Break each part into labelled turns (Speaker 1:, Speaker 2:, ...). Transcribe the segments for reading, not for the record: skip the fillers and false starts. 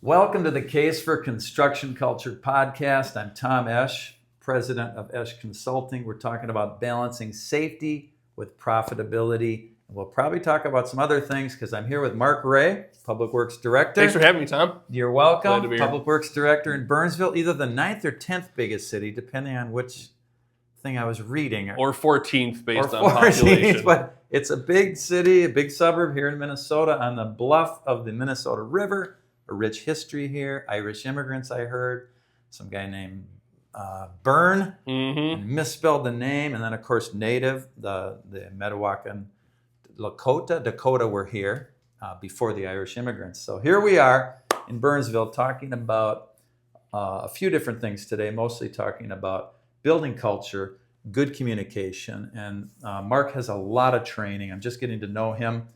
Speaker 1: Welcome to the Case for Construction Culture podcast. I'm Tom Esch, president of Esch Consulting. We're talking about balancing safety with profitability. We'll probably talk about some other things because I'm here with Mark Ray, Public Works Director.
Speaker 2: Thanks for having me, Tom.
Speaker 1: You're welcome.
Speaker 2: Glad to be here.
Speaker 1: Public Works Director in Burnsville, either the 9th or 10th biggest city, depending on which thing I was reading.
Speaker 2: Or 14th based
Speaker 1: or
Speaker 2: on
Speaker 1: 14th,
Speaker 2: population.
Speaker 1: But it's a big city, a big suburb here in Minnesota on the bluff of the Minnesota River. A rich history here. Irish immigrants, I heard. Some guy named Byrne, and misspelled the name. And then, of course, native, the Metawakan Dakota were here before the Irish immigrants. So here we are in Burnsville talking about a few different things today, mostly talking about building culture, good communication. And Mark has a lot of training. I'm just getting to know him.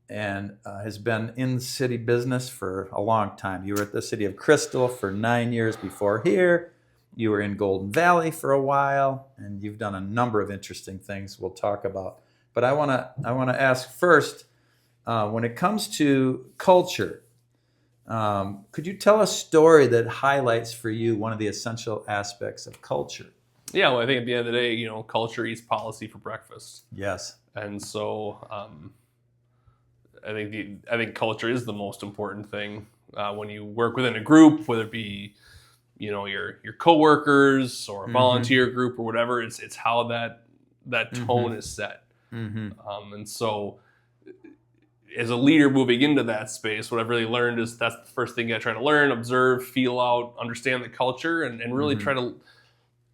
Speaker 1: And has been in the city business for a long time. You were at the City of Crystal for 9 years before here. You were in Golden Valley for a while, and you've done a number of interesting things we'll talk about. But I want to ask first, when it comes to culture, could you tell a story that highlights for you one of the essential aspects of culture?
Speaker 2: Yeah, well, I think at the end of the day, culture eats policy for breakfast.
Speaker 1: Yes.
Speaker 2: And so I think culture is the most important thing when you work within a group, whether it be your coworkers or a volunteer group or whatever. It's how that tone is set. And so as a leader moving into that space, what I've really learned is that's the first thing I try to learn, observe, feel out, understand the culture, and really try to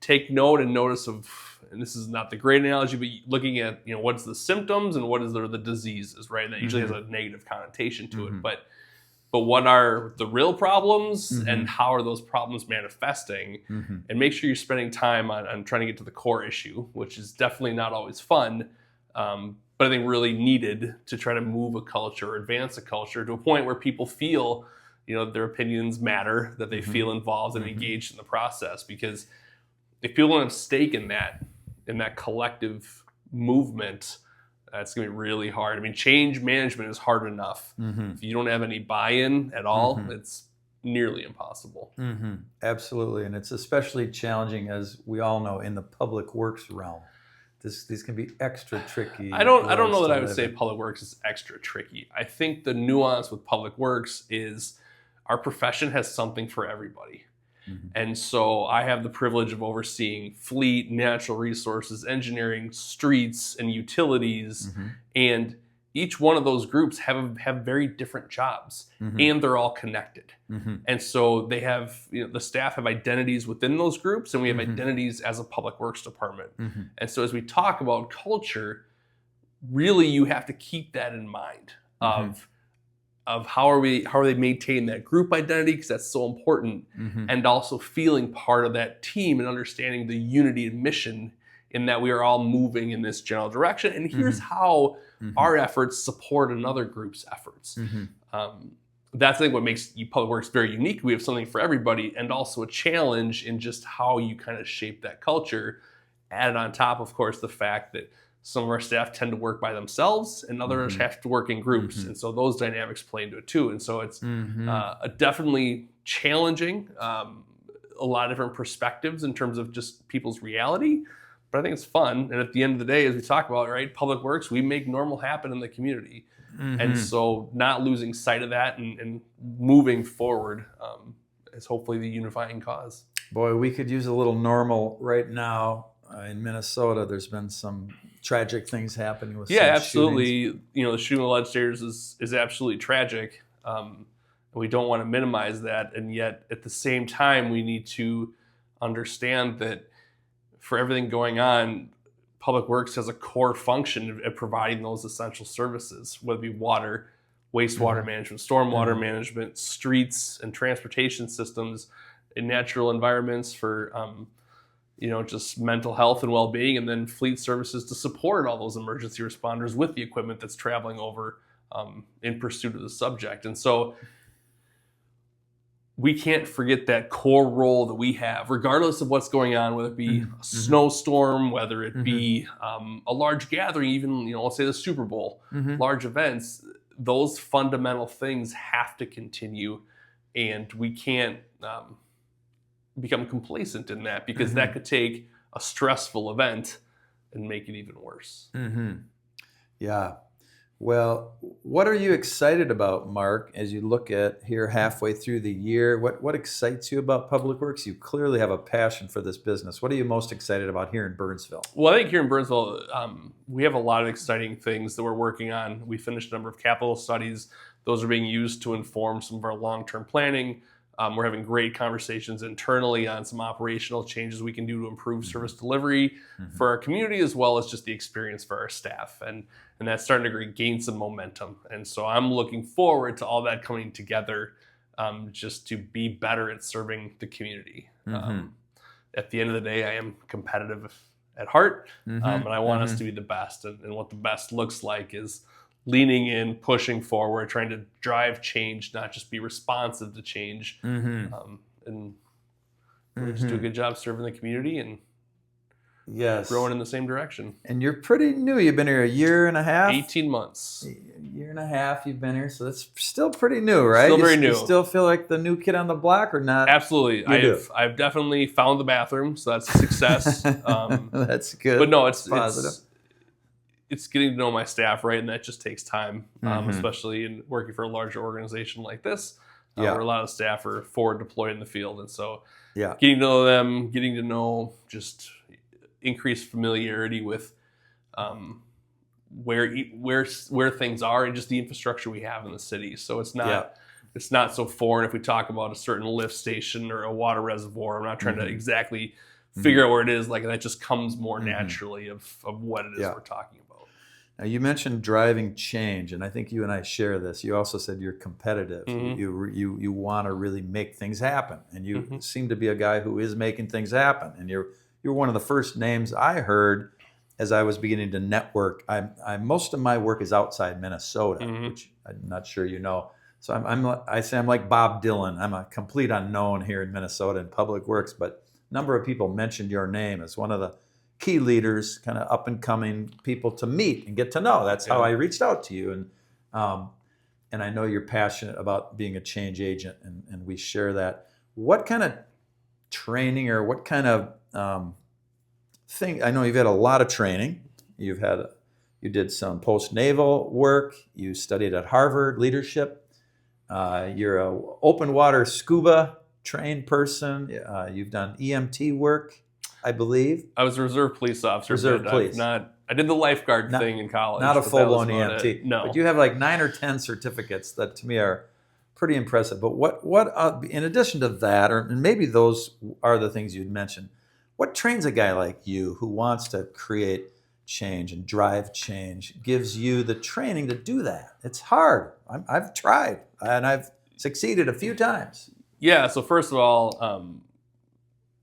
Speaker 2: take note and notice of, and this is not the great analogy, but looking at, what's the symptoms and what is the diseases, right? And that usually has a negative connotation to it. But what are the real problems and how are those problems manifesting? And make sure you're spending time on trying to get to the core issue, which is definitely not always fun, but I think really needed to try to move a culture, advance a culture to a point where people feel, their opinions matter, that they feel involved and engaged in the process. Because if people don't have stake in that collective movement, that's going to be really hard. I mean, change management is hard enough. If you don't have any buy-in at all, it's nearly impossible.
Speaker 1: Absolutely. And it's especially challenging, as we all know, in the public works realm. These can be extra tricky.
Speaker 2: I don't know that I would say public works is extra tricky. I think the nuance with public works is our profession has something for everybody. And so I have the privilege of overseeing fleet, natural resources, engineering, streets, and utilities. And each one of those groups have very different jobs, and they're all connected. And so they have, the staff have identities within those groups, and we have identities as a public works department. And so as we talk about culture, really you have to keep that in mind of how are they maintaining that group identity, because that's so important, and also feeling part of that team and understanding the unity and mission in that we are all moving in this general direction. And here's how our efforts support another group's efforts. That's, I think, what makes public works very unique. We have something for everybody, and also a challenge in just how you kind of shape that culture. Added on top, of course, the fact that some of our staff tend to work by themselves and others have to work in groups. And so those dynamics play into it too. And so it's definitely challenging, a lot of different perspectives in terms of just people's reality, but I think it's fun. And at the end of the day, as we talk about, right, public works, we make normal happen in the community. And so not losing sight of that and moving forward is hopefully the unifying cause.
Speaker 1: Boy, we could use a little normal right now. In Minnesota, there's been some tragic things happening with
Speaker 2: absolutely.
Speaker 1: shootings.
Speaker 2: The shooting of legislators is absolutely tragic. We don't want to minimize that, and yet at the same time, we need to understand that for everything going on, Public Works has a core function of providing those essential services, whether it be water, wastewater management, stormwater management, streets and transportation systems, and natural environments for just mental health and well-being, and then fleet services to support all those emergency responders with the equipment that's traveling over in pursuit of the subject. And so we can't forget that core role that we have, regardless of what's going on, whether it be a snowstorm, whether it be a large gathering, even, let's say the Super Bowl, large events. Those fundamental things have to continue and we can't become complacent in that, because that could take a stressful event and make it even worse.
Speaker 1: Yeah. Well, what are you excited about, Mark, as you look at here halfway through the year? What excites you about Public Works? You clearly have a passion for this business. What are you most excited about here in Burnsville?
Speaker 2: Well, I think here in Burnsville, we have a lot of exciting things that we're working on. We finished a number of capital studies. Those are being used to inform some of our long-term planning. We're having great conversations internally on some operational changes we can do to improve service delivery for our community, as well as just the experience for our staff. And that's starting to gain some momentum. And so I'm looking forward to all that coming together, just to be better at serving the community. At the end of the day, I am competitive at heart, and I want us to be the best. And what the best looks like is leaning in, pushing forward, trying to drive change, not just be responsive to change. And just do a good job serving the community and growing in the same direction.
Speaker 1: And you're pretty new. You've been here a year and a half?
Speaker 2: 18 months.
Speaker 1: A year and a half you've been here, so that's still pretty new, right?
Speaker 2: Still very new.
Speaker 1: You still feel like the new kid on the block or not?
Speaker 2: Absolutely. I've definitely found the bathroom, so that's a success.
Speaker 1: That's good.
Speaker 2: But no, it's
Speaker 1: positive.
Speaker 2: It's getting to know my staff, right? And that just takes time, especially in working for a larger organization like this, where a lot of staff are forward deployed in the field. And so getting to know them, getting to know just increased familiarity with where things are and just the infrastructure we have in the city. So it's not so foreign if we talk about a certain lift station or a water reservoir. I'm not trying to exactly figure out where it is. Like, that just comes more naturally of what it is we're talking about.
Speaker 1: Now, you mentioned driving change, and I think you and I share this. You also said you're competitive. You want to really make things happen, and you seem to be a guy who is making things happen. And you're one of the first names I heard as I was beginning to network. Most of my work is outside Minnesota, which I'm not sure you know. So I say I'm like Bob Dylan. I'm a complete unknown here in Minnesota in public works, but a number of people mentioned your name as one of the key leaders, kind of up and coming people to meet and get to know. That's how I reached out to you. And I know you're passionate about being a change agent, and we share that. What kind of training or what kind of thing? I know you've had a lot of training. You did some post-naval work. You studied at Harvard leadership. You're a open water scuba trained person. You've done EMT work, I believe.
Speaker 2: I was a reserve police officer.
Speaker 1: Reserve police.
Speaker 2: I did the lifeguard thing in college.
Speaker 1: Not a full-blown EMT.
Speaker 2: No.
Speaker 1: But you have like 9 or 10 certificates that to me are pretty impressive. But what in addition to that, and maybe those are the things you'd mentioned, what trains a guy like you who wants to create change and drive change, gives you the training to do that? It's hard. I've tried, and I've succeeded a few times.
Speaker 2: Yeah, so first of all,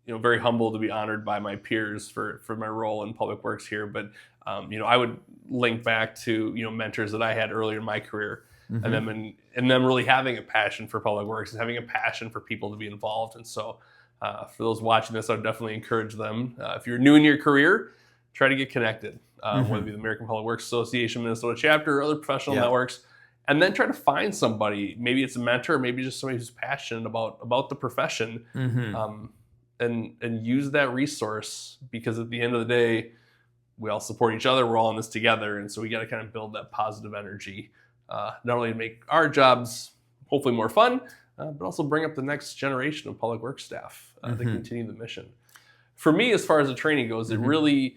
Speaker 2: very humbled to be honored by my peers for my role in public works here. But I would link back to mentors that I had earlier in my career, and them really having a passion for public works and having a passion for people to be involved. And so for those watching this, I would definitely encourage them. If you're new in your career, try to get connected, whether it be the American Public Works Association, Minnesota chapter, or other professional networks. And then try to find somebody. Maybe it's a mentor, maybe just somebody who's passionate about the profession. And use that resource, because at the end of the day, we all support each other. We're all in this together. And so we got to kind of build that positive energy, not only to make our jobs hopefully more fun, but also bring up the next generation of public works staff to continue the mission. For me, as far as the training goes, it really,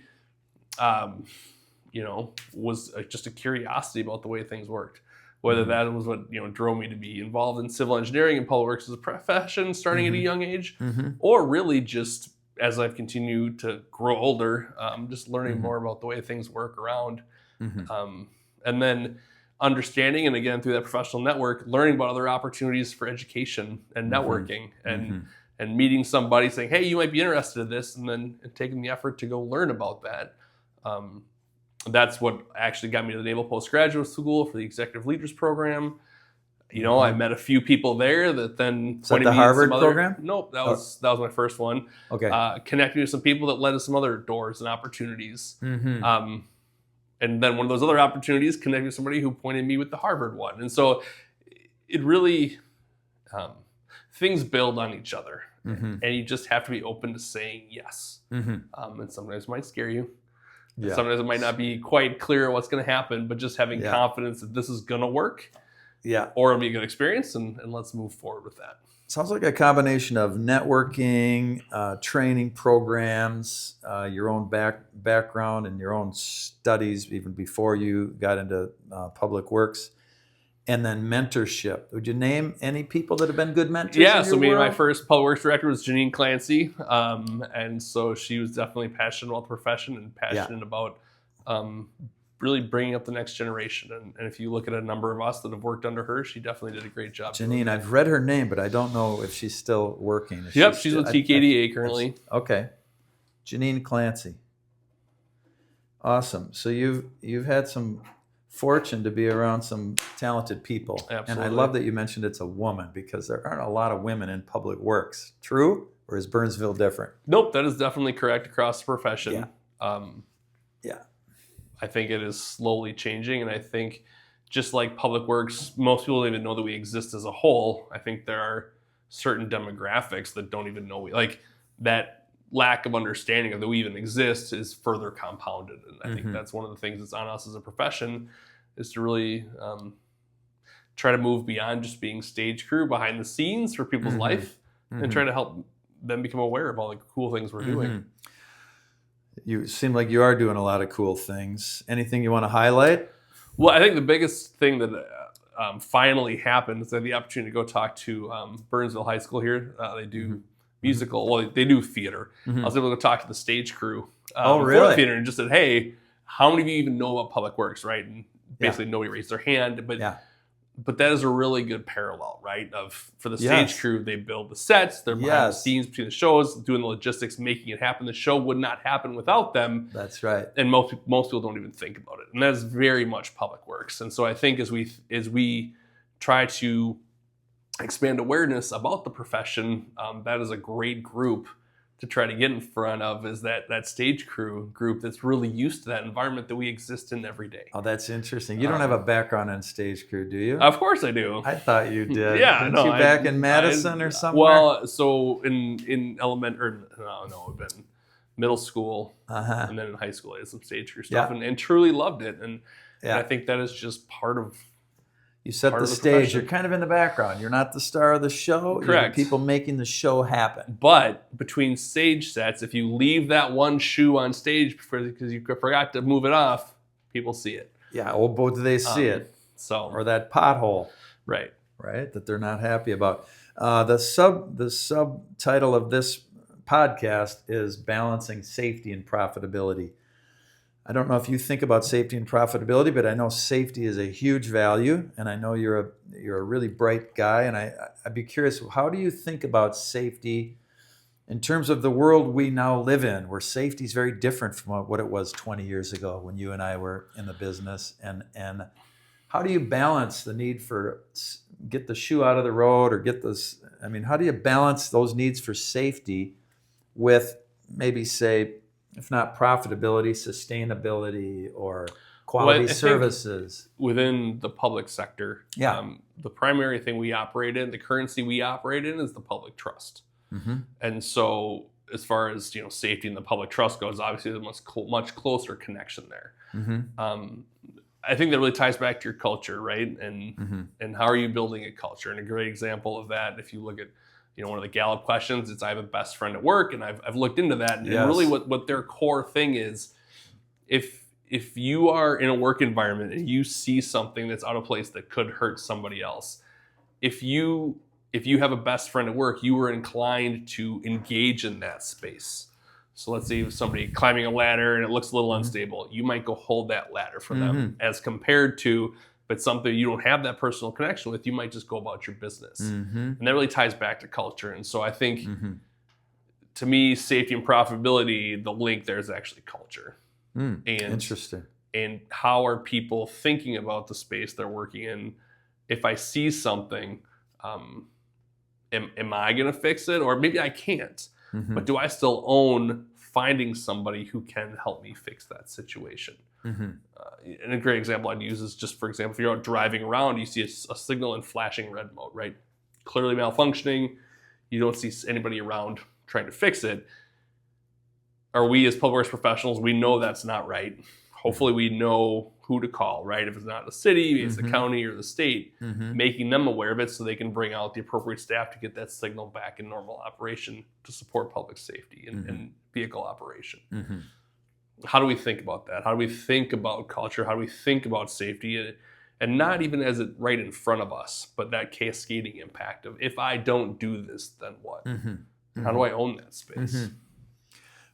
Speaker 2: was just a curiosity about the way things worked. Whether that was what drove me to be involved in civil engineering and public works as a profession starting at a young age, or really just as I've continued to grow older, just learning more about the way things work around. And then understanding, and again through that professional network, learning about other opportunities for education and networking, and meeting somebody saying, hey, you might be interested in this, and taking the effort to go learn about that. That's what actually got me to the Naval Postgraduate School for the Executive Leaders Program. I met a few people there that then
Speaker 1: pointed me to Harvard program?
Speaker 2: Nope, that was my first one.
Speaker 1: Okay.
Speaker 2: Connected to some people that led to some other doors and opportunities. And then one of those other opportunities connected to somebody who pointed me with the Harvard one. And so it really, things build on each other,
Speaker 1: Mm-hmm.
Speaker 2: and you just have to be open to saying yes.
Speaker 1: Mm-hmm.
Speaker 2: And sometimes it might scare you.
Speaker 1: Yeah.
Speaker 2: Sometimes it might not be quite clear what's going to happen, but just having confidence that this is going to work, or it'll be a good experience, and let's move forward with that.
Speaker 1: Sounds like a combination of networking, training programs, your own background and your own studies even before you got into public works, and then mentorship. Would you name any people that have been good mentors?
Speaker 2: Yeah, so my first public works director was Janine Clancy, and so she was definitely passionate about the profession and passionate about really bringing up the next generation. And if you look at a number of us that have worked under her, she definitely did a great job.
Speaker 1: Janine, I've read her name, but I don't know if she's still working.
Speaker 2: She's with TKDA currently.
Speaker 1: Okay. Janine Clancy. Awesome. So you've had some fortune to be around some talented people.
Speaker 2: Absolutely.
Speaker 1: And I love that you mentioned it's a woman, because there aren't a lot of women in public works. True? Or is Burnsville different?
Speaker 2: Nope, that is definitely correct across the profession.
Speaker 1: Yeah.
Speaker 2: I think it is slowly changing, and I think just like public works, most people don't even know that we exist as a whole. I think there are certain demographics that don't even know like that lack of understanding of that we even exist is further compounded. And I think that's one of the things that's on us as a profession, is to really try to move beyond just being stage crew behind the scenes for people's life, and try to help them become aware of all the cool things we're doing.
Speaker 1: You seem like you are doing a lot of cool things. Anything you want to highlight?
Speaker 2: Well, I think the biggest thing that finally happened is I had the opportunity to go talk to Burnsville High School here. They do musical, well, they do theater. I was able to talk to the stage crew.
Speaker 1: Oh, really?
Speaker 2: For theater, and just said, hey, how many of you even know about public works, right? And basically nobody raised their hand, but that is a really good parallel, right? For the stage crew, they build the sets, they're behind the scenes between the shows, doing the logistics, making it happen. The show would not happen without them. That's right. And most people don't even think about it. And that is very much public works. And so I think as we try to expand awareness about the profession, that is a great group to try to get in front of, is that stage crew group that's really used to that environment that we exist in every day.
Speaker 1: Oh, that's interesting. You don't have a background in stage crew, do you?
Speaker 2: Of course I do.
Speaker 1: I thought you did.
Speaker 2: Yeah,
Speaker 1: Didn't you back in Madison or somewhere?
Speaker 2: Well, so in it'd been middle school, and then in high school I did some stage crew stuff, and truly loved it. And I think that is just part of.
Speaker 1: You set the stage. You're kind of in the background. You're not the star of the show.
Speaker 2: Correct.
Speaker 1: You're the people making the show happen.
Speaker 2: But between stage sets, if you leave that one shoe on stage because you forgot to move it off, people see it.
Speaker 1: Yeah, well, both do they see it?
Speaker 2: So,
Speaker 1: or that pothole.
Speaker 2: Right,
Speaker 1: that they're not happy about. The subtitle of this podcast is Balancing Safety and Profitability. I don't know if you think about safety and profitability, but I know safety is a huge value, and I know you're a really bright guy, and I'd be curious, how do you think about safety in terms of the world we now live in, where safety is very different from what it was 20 years ago when you and I were in the business, and how do you balance the need for get the shoe out of the road or get this? I mean, how do you balance those needs for safety with maybe, say, if not profitability, sustainability, or quality services?
Speaker 2: Within the public sector, the primary thing we operate in, the currency we operate in, is the public trust. And so as far as safety and the public trust goes, obviously there's a much closer connection there. I think that really ties back to your culture, right? And how are you building a culture? And a great example of that, if you look at one of the Gallup questions, it's I have a best friend at work, and I've looked into that, and really what their core thing is, if you are in a work environment and you see something that's out of place that could hurt somebody else, if you have a best friend at work, you are inclined to engage in that space. So let's say somebody climbing a ladder and it looks a little unstable, you might go hold that ladder for them, as compared to, if it's something you don't have that personal connection with, you might just go about your business. And that really ties back to culture. And so I think, to me, safety and profitability, the link there is actually culture. And
Speaker 1: interesting.
Speaker 2: And how are people thinking about the space they're working in? If I see something, am I going to fix it? Or maybe I can't. But do I still own finding somebody who can help me fix that situation? And a great example I'd use is just, for example, if you're out driving around, you see a signal in flashing red mode, right? clearly malfunctioning. You don't see anybody around trying to fix it. Are we as public works professionals, we know that's not right. Hopefully we know who to call, right? If it's not the city, it's the county or the state, making them aware of it so they can bring out the appropriate staff to get that signal back in normal operation to support public safety and vehicle operation. How do we think about that? How do we think about culture? How do we think about safety? And not even as it right in front of us, but that cascading impact of, if I don't do this, then what? How do I own that space?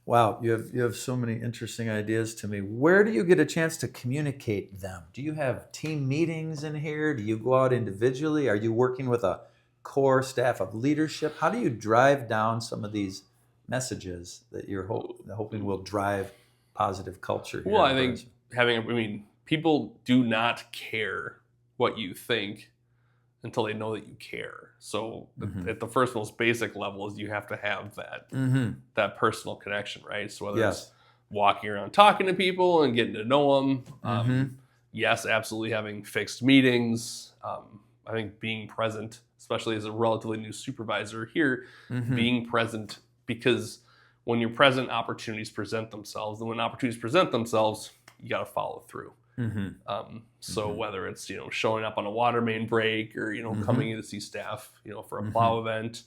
Speaker 1: Wow, you have so many interesting ideas to me. Where do you get a chance to communicate them? Do you have team meetings in here? Do you go out individually? Are you working with a core staff of leadership? How do you drive down some of these messages that you're hoping will drive positive culture here?
Speaker 2: Well, I think people do not care what you think until they know that you care. So at the first most basic level is you have to have that personal connection, right? So whether it's walking around talking to people and getting to know them, yes, absolutely having fixed meetings. I think being present, especially as a relatively new supervisor here, being present, because when you're present, opportunities present themselves. And when opportunities present themselves, you got to follow through. So whether it's, showing up on a water main break or, coming in to see staff, for a plow event,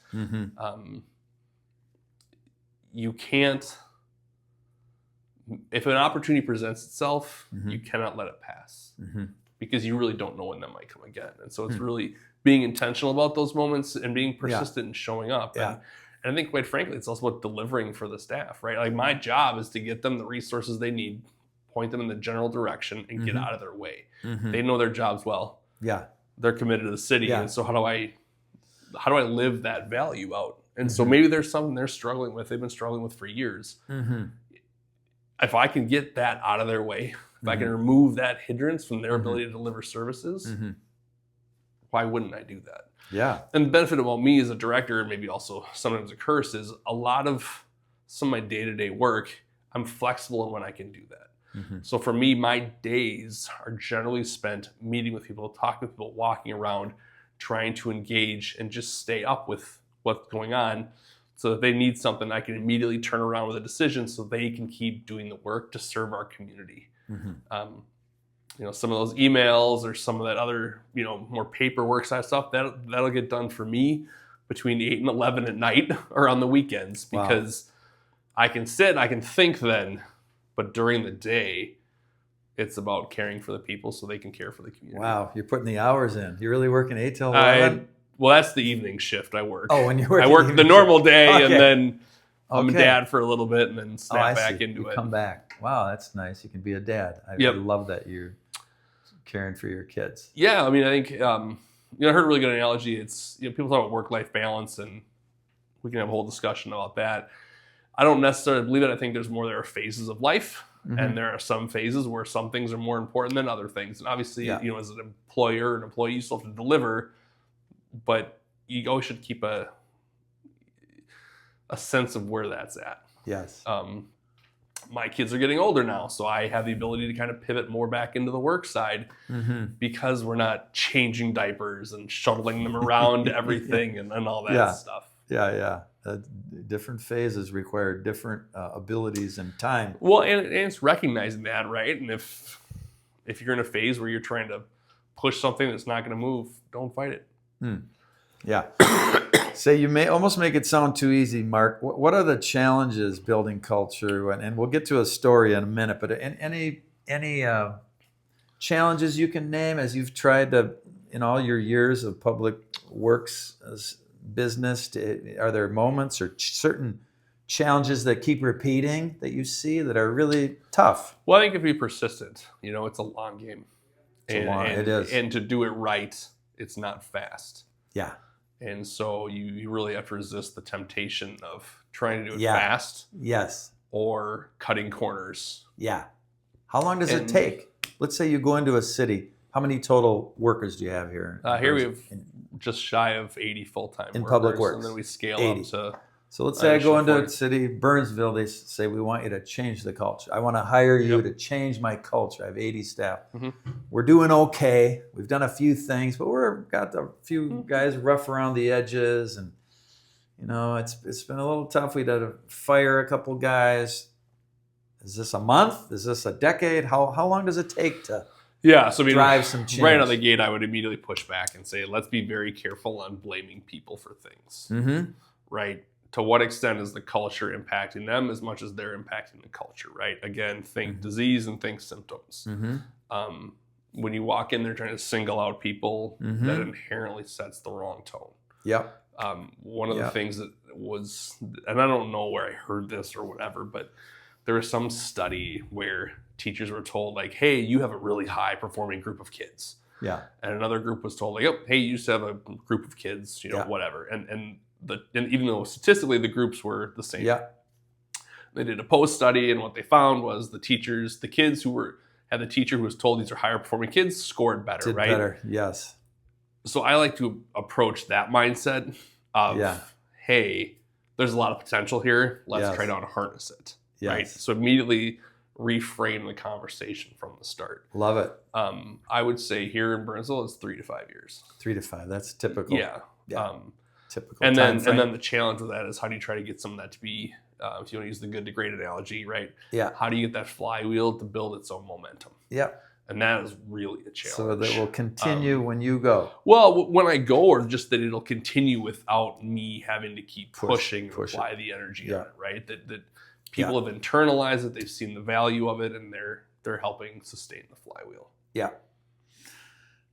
Speaker 2: you can't, if an opportunity presents itself, you cannot let it pass because you really don't know when that might come again. And so it's really being intentional about those moments and being persistent and showing up. And I think, quite frankly, it's also about delivering for the staff, right? Like, my job is to get them the resources they need, point them in the general direction, and get out of their way. They know their jobs well. Yeah, they're committed to the city, and so how do I live that value out? And so maybe there's something they're struggling with. They've been struggling with for years. If I can get that out of their way, if I can remove that hindrance from their ability to deliver services, why wouldn't I do that? Yeah. And the benefit about me as a director, and maybe also sometimes a curse, is a lot of some of my day-to-day work, I'm flexible in when I can do that. So for me, my days are generally spent meeting with people, talking with people, walking around, trying to engage and just stay up with what's going on, so that they need something, I can immediately turn around with a decision so they can keep doing the work to serve our community. Some of those emails or some of that other, more paperwork side stuff, that'll get done for me between 8 and 11 at night or on the weekends, because I can sit, I can think then. But during the day, it's about caring for the people so they can care for the community. Wow, you're putting the hours in. You're really working 8 till 11? Well, that's the evening shift I work. Oh, when you work? I work the normal day, and then I'm a dad for a little bit, and then snap back into it. Come back. Wow, that's nice. You can be a dad. I love that you're caring for your kids. Yeah, I think I heard a really good analogy. It's people talk about work-life balance, and we can have a whole discussion about that. I don't necessarily believe it. I think there are phases of life, and there are some phases where some things are more important than other things. And obviously, as an employer and employee, you still have to deliver, but you always should keep a sense of where that's at. Yes. My kids are getting older now, so I have the ability to kind of pivot more back into the work side because we're not changing diapers and shuttling them around everything and all that stuff. Yeah. Different phases require different abilities and time. Well, and it's recognizing that, right? And if you're in a phase where you're trying to push something that's not going to move, don't fight it. Yeah. Say, you may almost make it sound too easy, Mark. What are the challenges building culture? And we'll get to a story in a minute, but any challenges you can name as you've tried to, in all your years of public works business, are there moments or certain challenges that keep repeating that you see that are really tough? Well, I think if you're persistent, it's a long game. It is. And to do it right, it's not fast. Yeah. And so you really have to resist the temptation of trying to do it fast. Yes. Or cutting corners. Yeah. How long does it take? Let's say you go into a city. How many total workers do you have here? Here we have just shy of 80 full-time workers. In public works. And then we scale 80. Up to
Speaker 1: So let's say I go into City of Burnsville. They say, we want you to change the culture. I want to hire you to change my culture. I have 80 staff. We're doing okay. We've done a few things, but we've got a few guys rough around the edges. And, it's been a little tough. We had to fire a couple guys. Is this a month? Is this a decade? How long does it take to drive some change?
Speaker 2: Right out of the gate, I would immediately push back and say, let's be very careful on blaming people for things. Right? To what extent is the culture impacting them as much as they're impacting the culture, right? Again, think disease and think symptoms. When you walk in there trying to single out people, that inherently sets the wrong tone.
Speaker 1: Yep.
Speaker 2: One of the things that was, and I don't know where I heard this or whatever, but there was some study where teachers were told, like, hey, you have a really high performing group of kids.
Speaker 1: Yeah.
Speaker 2: And another group was told, like, oh, hey, you used to have a group of kids, whatever. And even though statistically the groups were the same.
Speaker 1: Yeah.
Speaker 2: They did a post study, and what they found was the kids who had the teacher who was told these are higher performing kids scored better,
Speaker 1: Did
Speaker 2: right?
Speaker 1: Better, yes.
Speaker 2: So I like to approach that mindset of, hey, there's a lot of potential here. Let's try to harness it, right? So immediately reframe the conversation from the start.
Speaker 1: Love it.
Speaker 2: I would say here in Burnsville, it's 3 to 5 years.
Speaker 1: 3 to 5, that's typical.
Speaker 2: Yeah.
Speaker 1: Typical.
Speaker 2: And then the challenge with that is, how do you try to get some of that to be, if you want to use the good to great analogy, right?
Speaker 1: Yeah.
Speaker 2: How do you get that flywheel to build its own momentum?
Speaker 1: Yeah.
Speaker 2: And that is really a challenge.
Speaker 1: So that will continue when you go.
Speaker 2: Well, when I go, or just that it'll continue without me having to keep pushing and apply the energy on it, right? That people have internalized it, they've seen the value of it, and they're helping sustain the flywheel.
Speaker 1: Yeah.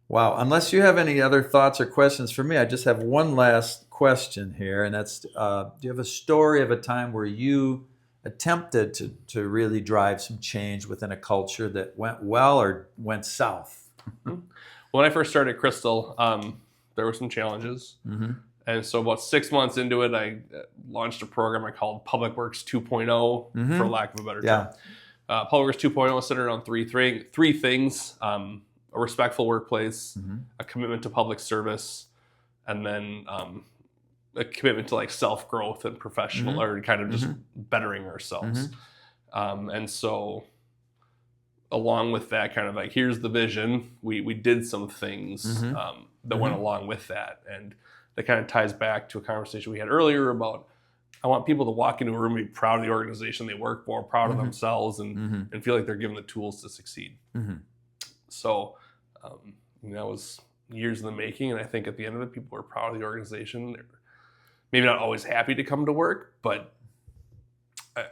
Speaker 1: Wow. Unless you have any other thoughts or questions for me, I just have one last question here, and that's, do you have a story of a time where you attempted to really drive some change within a culture that went well or went south?
Speaker 2: When I first started Crystal, there were some challenges. And so about 6 months into it, I launched a program I called Public Works 2.0, for lack of a better term. Public Works 2.0 is centered around three things: a respectful workplace, a commitment to public service, and then a commitment to like self-growth and professional, or kind of just bettering ourselves. And so along with that, kind of like, here's the vision, we did some things that went along with that. And that kind of ties back to a conversation we had earlier about, I want people to walk into a room and be proud of the organization they work for, proud of themselves, and feel like they're given the tools to succeed. So that was years in the making, and I think at the end of it, people were proud of the organization. They were maybe not always happy to come to work, but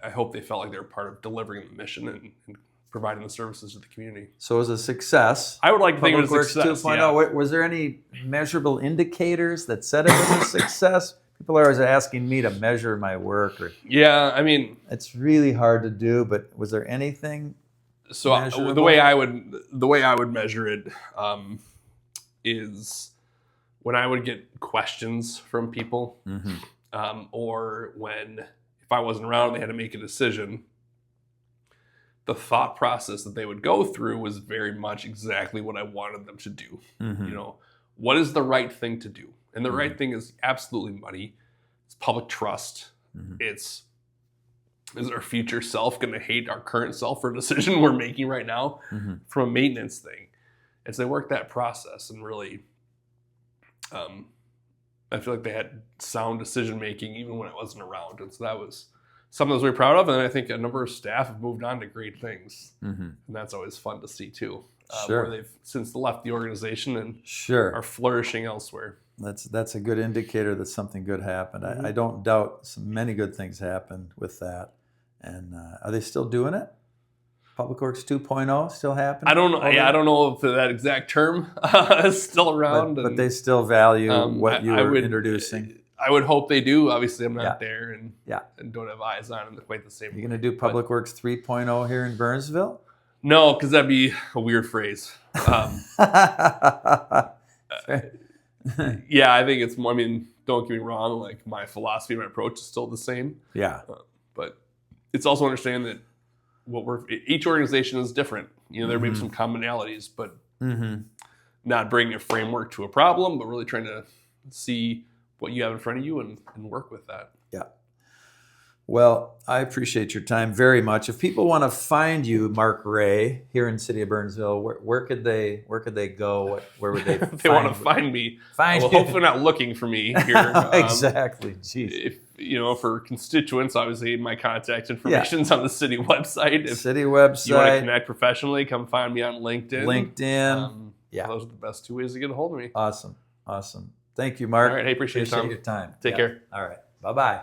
Speaker 2: I hope they felt like they were part of delivering the mission and providing the services to the community.
Speaker 1: So it was a success.
Speaker 2: I would like to think it was a success.
Speaker 1: 2.0. Was there any measurable indicators that said it was a success? People are always asking me to measure my work.
Speaker 2: Yeah, I mean,
Speaker 1: it's really hard to do, but was there anything?
Speaker 2: So the way I would measure it is when I would get questions from people, or if I wasn't around and they had to make a decision, the thought process that they would go through was very much exactly what I wanted them to do. What is the right thing to do? And the right thing is absolutely money. It's public trust. Is our future self going to hate our current self for a decision we're making right now? From a maintenance thing. And so they worked that process, and really, I feel like they had sound decision making even when I wasn't around. And so that was something I was very proud of. And I think a number of staff have moved on to great things. And that's always fun to see too. Where they've since left the organization and are flourishing elsewhere.
Speaker 1: That's a good indicator that something good happened. I don't doubt many good things happened with that. And are they still doing it? Public Works 2.0 still happening?
Speaker 2: I don't know. I don't know if that exact term is still around.
Speaker 1: But they still value what you were introducing.
Speaker 2: I would hope they do. Obviously, I'm not there and don't have eyes on them quite the same.
Speaker 1: You're going to do Public Works 3.0 here in Burnsville?
Speaker 2: No, because that'd be a weird phrase. Yeah, I think it's more, I mean, don't get me wrong, like my philosophy, my approach is still the same.
Speaker 1: Yeah.
Speaker 2: But it's also understanding that each organization is different. There may be some commonalities, but not bringing a framework to a problem, but really trying to see what you have in front of you and work with that.
Speaker 1: Yeah. Well, I appreciate your time very much. If people want to find you, Mark Ray, here in City of Burnsville, where could they go? Where would they
Speaker 2: If they want to find me,
Speaker 1: Find
Speaker 2: well,
Speaker 1: you.
Speaker 2: hopefully not looking for me here.
Speaker 1: Exactly. Jeez.
Speaker 2: If for constituents, obviously my contact information's on the city website. If
Speaker 1: City
Speaker 2: you want to
Speaker 1: website,
Speaker 2: connect professionally, come find me on LinkedIn.
Speaker 1: LinkedIn.
Speaker 2: Yeah, those are the best two ways to get a hold of me.
Speaker 1: Awesome. Thank you, Mark.
Speaker 2: All right, hey, appreciate
Speaker 1: your time.
Speaker 2: Take care.
Speaker 1: All right. Bye-bye.